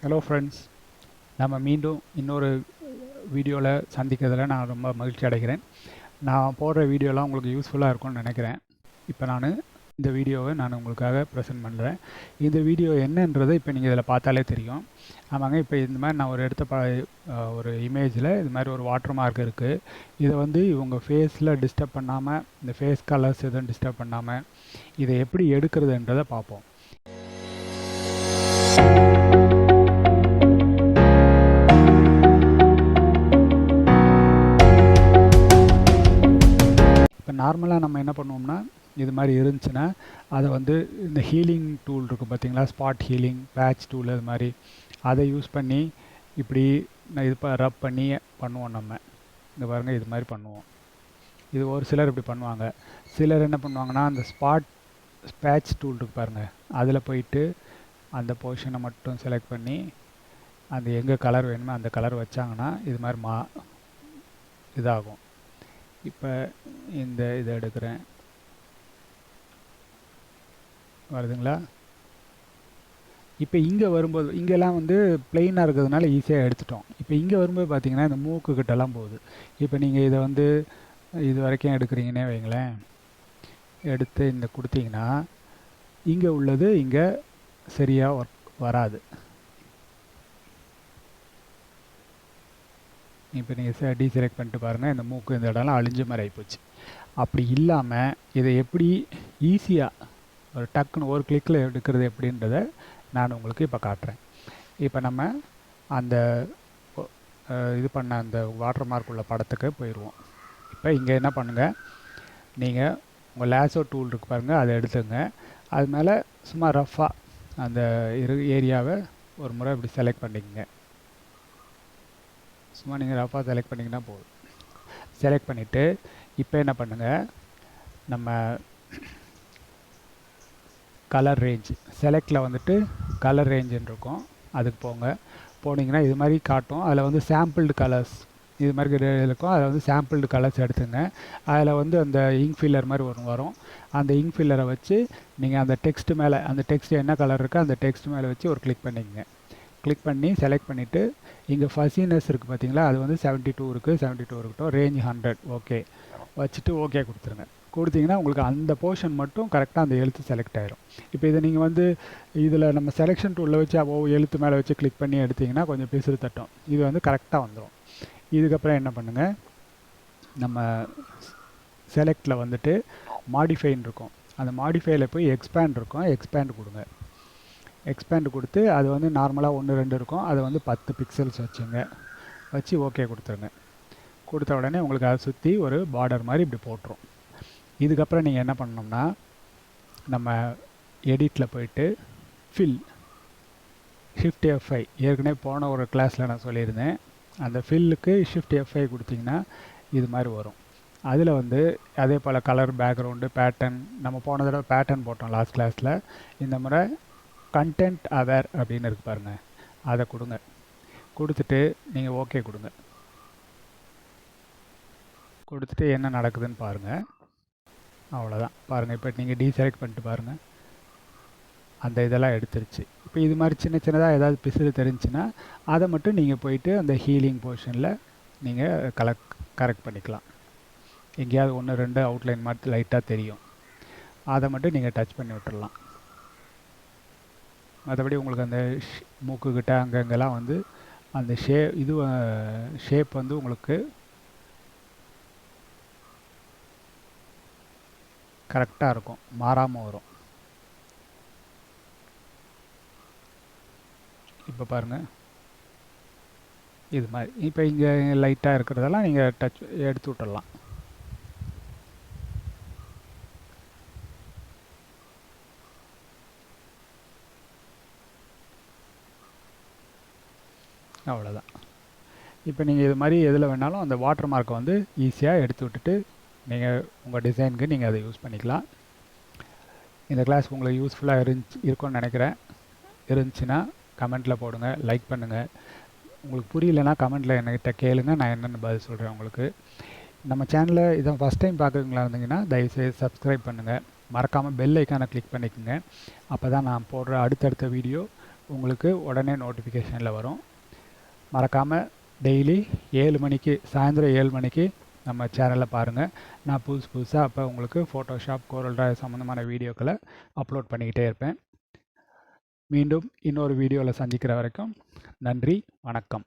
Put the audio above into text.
Hello friends, நம்ம மீண்டும் இன்னொரு வீடியோவில் சந்திக்கிறதுல நான் ரொம்ப மகிழ்ச்சி அடைகிறேன். நான் போடுற வீடியோலாம் உங்களுக்கு யூஸ்ஃபுல்லாக இருக்கும்னு நினைக்கிறேன். இப்போ இந்த வீடியோவை உங்களுக்காக ப்ரெசென்ட் பண்ணுறேன். இந்த வீடியோ என்னன்றதை இப்போ நீங்கள் இதில் பார்த்தாலே தெரியும். ஆமாங்க, இப்போ இந்த மாதிரி நான் ஒரு ஒரு இமேஜில் இது மாதிரி ஒரு வாட்டர் மார்க் இருக்குது. இதை இவங்க ஃபேஸில் டிஸ்டர்ப் பண்ணாமல், இந்த ஃபேஸ் கலர்ஸ் எதுவும் டிஸ்டர்ப் பண்ணாமல் இதை எப்படி எடுக்கிறதுன்றதை பார்ப்போம். நார்மலாக நம்ம என்ன பண்ணுவோம்னா, இது மாதிரி இருந்துச்சுன்னா அதை இந்த ஹீலிங் டூல் இருக்குது பார்த்தீங்களா, ஸ்பாட் ஹீலிங், பேட்ச் டூல், அது மாதிரி அதை யூஸ் பண்ணி இப்படி ரப் பண்ணி பண்ணுவோம். நம்ம இங்கே பாருங்கள், இது மாதிரி பண்ணுவோம். இது ஒரு சிலர் இப்படி பண்ணுவாங்க. சிலர் என்ன பண்ணுவாங்கன்னா, அந்த பேட்ச் டூல் இருக்கு பாருங்கள், அதில் போயிட்டு அந்த போர்ஷனை மட்டும் செலக்ட் பண்ணி அந்த எங்கே கலர் வேணுமோ அந்த கலர் வச்சாங்கன்னா இது மாதிரி இதாகும். இப்போ இதை எடுக்கிறேன், வருதுங்களா? இப்போ இங்கே வரும்போது இங்கெல்லாம் பிளெயினாக இருக்கிறதுனால ஈஸியாக எடுத்துட்டோம். இப்போ இங்கே வரும்போது பார்த்தீங்கன்னா இந்த மூக்கு கிட்டலாம் போகுது. இப்போ நீங்கள் இதை இது வரைக்கும் எடுக்கிறீங்கன்னே வைங்களேன், எடுத்து இந்த கொடுத்தீங்கன்னா இங்கே உள்ளது இங்கே சரியாக வராது. இப்போ நீங்கள் டீசெலக்ட் பண்ணிட்டு பாருங்கள், இந்த மூக்கு இந்த இடம்லாம் அழிஞ்ச மாதிரி ஆகிப்போச்சு. அப்படி இல்லாமல் இதை எப்படி ஈஸியாக ஒரு டக்குன்னு ஒரு கிளிக்கில் எடுக்கிறது எப்படின்றத நான் உங்களுக்கு இப்போ காட்டுறேன். இப்போ நம்ம அந்த இது பண்ண அந்த வாட்டர் மார்க் உள்ள படத்துக்கு போயிடுவோம். இப்போ இங்கே என்ன பண்ணுங்கள், நீங்கள் உங்கள் லேசோ டூல் இருக்கு பாருங்கள், அதை எடுத்துங்க. அது மேலே சும்மா ரஃப்பாக அந்த ஏரியாவை ஒரு முறை இப்படி செலக்ட் பண்ணிக்கங்க. சும்மா நீங்கள் ரஃபாக செலக்ட் பண்ணிங்கன்னா போதும். செலக்ட் பண்ணிவிட்டு இப்போ என்ன பண்ணுங்கள், நம்ம கலர் ரேஞ்ச் செலக்டில் கலர் ரேஞ்சுன்னு இருக்கும், அதுக்கு போனீங்கன்னா இது மாதிரி காட்டும். அதில் சாம்பிள்டு கலர்ஸ் இது மாதிரி இருக்கும். அதில் சாம்பிள்டு கலர்ஸ் எடுத்துங்க. அதில் அந்த இங்க் ஃபில்லர் மாதிரி ஒன்று வரும். அந்த இங்க் ஃபில்லரை வச்சு நீங்கள் அந்த டெக்ஸ்ட் மேலே, அந்த டெக்ஸ்ட் என்ன கலர் இருக்கோ அந்த டெக்ஸ்ட் மேலே வச்சு ஒரு கிளிக் பண்ணிக்கங்க. கிளிக் பண்ணி செலக்ட் பண்ணிவிட்டு இங்கே ஃபஸினஸ் இருக்குது பார்த்தீங்களா, அது 72 இருக்குது. 72 இருக்கட்டும், ரேஞ்ச் 100 ஓகே வச்சுட்டு ஓகே கொடுத்துருங்க. கொடுத்தீங்கன்னா உங்களுக்கு அந்த போர்ஷன் மட்டும் கரெக்டாக அந்த எழுத்து செலக்ட் ஆகிரும். இப்போ இதை நீங்கள் இதில் நம்ம செலெக்ஷன் டூலில் வச்சு எழுத்து மேலே வச்சு கிளிக் பண்ணி எடுத்திங்கன்னா கொஞ்சம் பிசுறு தட்டும். இது கரெக்டாக வந்துடும். இதுக்கப்புறம் என்ன பண்ணுங்கள், நம்ம செலக்டில் மாடிஃபைன்னு இருக்கும், அந்த மாடிஃபையில் போய் எக்ஸ்பேண்ட் இருக்கும், எக்ஸ்பேண்ட் கொடுங்க. எக்ஸ்பேண்ட் கொடுத்து அது நார்மலாக 1 2 இருக்கும், அதை 10 பிக்சல்ஸ் வச்சுங்க. வச்சு ஓகே கொடுத்துருங்க. கொடுத்த உடனே உங்களுக்கு அதை சுற்றி ஒரு பார்டர் மாதிரி இப்படி போட்டுரும். இதுக்கப்புறம் நீங்கள் என்ன பண்ணணும்னா, நம்ம எடிட்டில் போயிட்டு ஷிஃப்ட் F5, ஏற்கனவே போன ஒரு கிளாஸில் நான் சொல்லியிருந்தேன், அந்த ஃபில்லுக்கு ஷிஃப்ட் F5 கொடுத்திங்கன்னா இது மாதிரி வரும். அதில் அதே போல் கலர், பேக்ரவுண்டு, பேட்டர்ன், நம்ம போன தடவை பேட்டர்ன் போட்டோம் லாஸ்ட் கிளாஸில். இந்த முறை கண்டென்ட் அவேர் அப்படின்னு இருக்கு பாருங்கள், அதை கொடுங்க. கொடுத்துட்டு நீங்கள் ஓகே கொடுங்க. கொடுத்துட்டு என்ன நடக்குதுன்னு பாருங்கள். அவ்வளோதான், பாருங்கள். இப்போ நீங்கள் டீசெலக்ட் பண்ணிட்டு பாருங்கள், அந்த இதெல்லாம் எடுத்துருச்சு. இப்போ இது மாதிரி சின்ன சின்னதாக ஏதாவது பிசுறு தெரிஞ்சுன்னா அதை மட்டும் நீங்கள் போயிட்டு அந்த ஹீலிங் போர்ஷனில் நீங்கள் கரெக்ட் பண்ணிக்கலாம். எங்கேயாவது 1 2 அவுட்லைன் மாதிரி லைட்டாக தெரியும், அதை மட்டும் நீங்கள் டச் பண்ணி விட்டுடலாம். மற்றபடி உங்களுக்கு அந்த மூக்குக்கிட்ட அங்கங்கெல்லாம் அந்த ஷேப் உங்களுக்கு கரெக்டாக இருக்கும், மாறாமல் வரும். இப்போ பாருங்கள், இது மாதிரி. இப்போ இங்கே லைட்டாக இருக்கிறதெல்லாம் நீங்கள் டச் எடுத்து விட்டுடலாம். அவ்வளோதான். இப்போ நீங்கள் இது மாதிரி எதில் வேணாலும் அந்த வாட்டர் மார்க்கை ஈஸியாக எடுத்து விட்டுட்டு நீங்கள் உங்கள் டிசைனுக்கு நீங்கள் அதை யூஸ் பண்ணிக்கலாம். இந்த கிளாஸ் உங்களுக்கு யூஸ்ஃபுல்லாக இருக்கும்னு நினைக்கிறேன். இருந்துச்சுன்னா கமெண்ட்டில் போடுங்க, லைக் பண்ணுங்கள். உங்களுக்கு புரியலன்னா கமெண்ட்டில் என்கிட்ட கேளுங்க, நான் என்னென்னு பதில் சொல்கிறேன் உங்களுக்கு. நம்ம சேனலை இதை ஃபஸ்ட் டைம் பார்க்குறீங்களா இருந்தீங்கன்னா தயவுசெய்து சப்ஸ்கிரைப் பண்ணுங்கள். மறக்காமல் பெல் ஐக்கானை கிளிக் பண்ணிக்கோங்க. அப்போ தான் நான் போடுற அடுத்தடுத்த வீடியோ உங்களுக்கு உடனே நோட்டிஃபிகேஷனில் வரும். மறக்காமல் டெய்லி 7 மணிக்கு, சாயந்தரம் 7 மணிக்கு நம்ம சேனலில் பாருங்கள். நான் புதுசாக அப்போ உங்களுக்கு ஃபோட்டோஷாப், கோரல் டிரா சம்மந்தமான வீடியோக்களை அப்லோட் பண்ணிக்கிட்டே இருப்பேன். மீண்டும் இன்னொரு வீடியோவில் சந்திக்கிற வரைக்கும் நன்றி, வணக்கம்.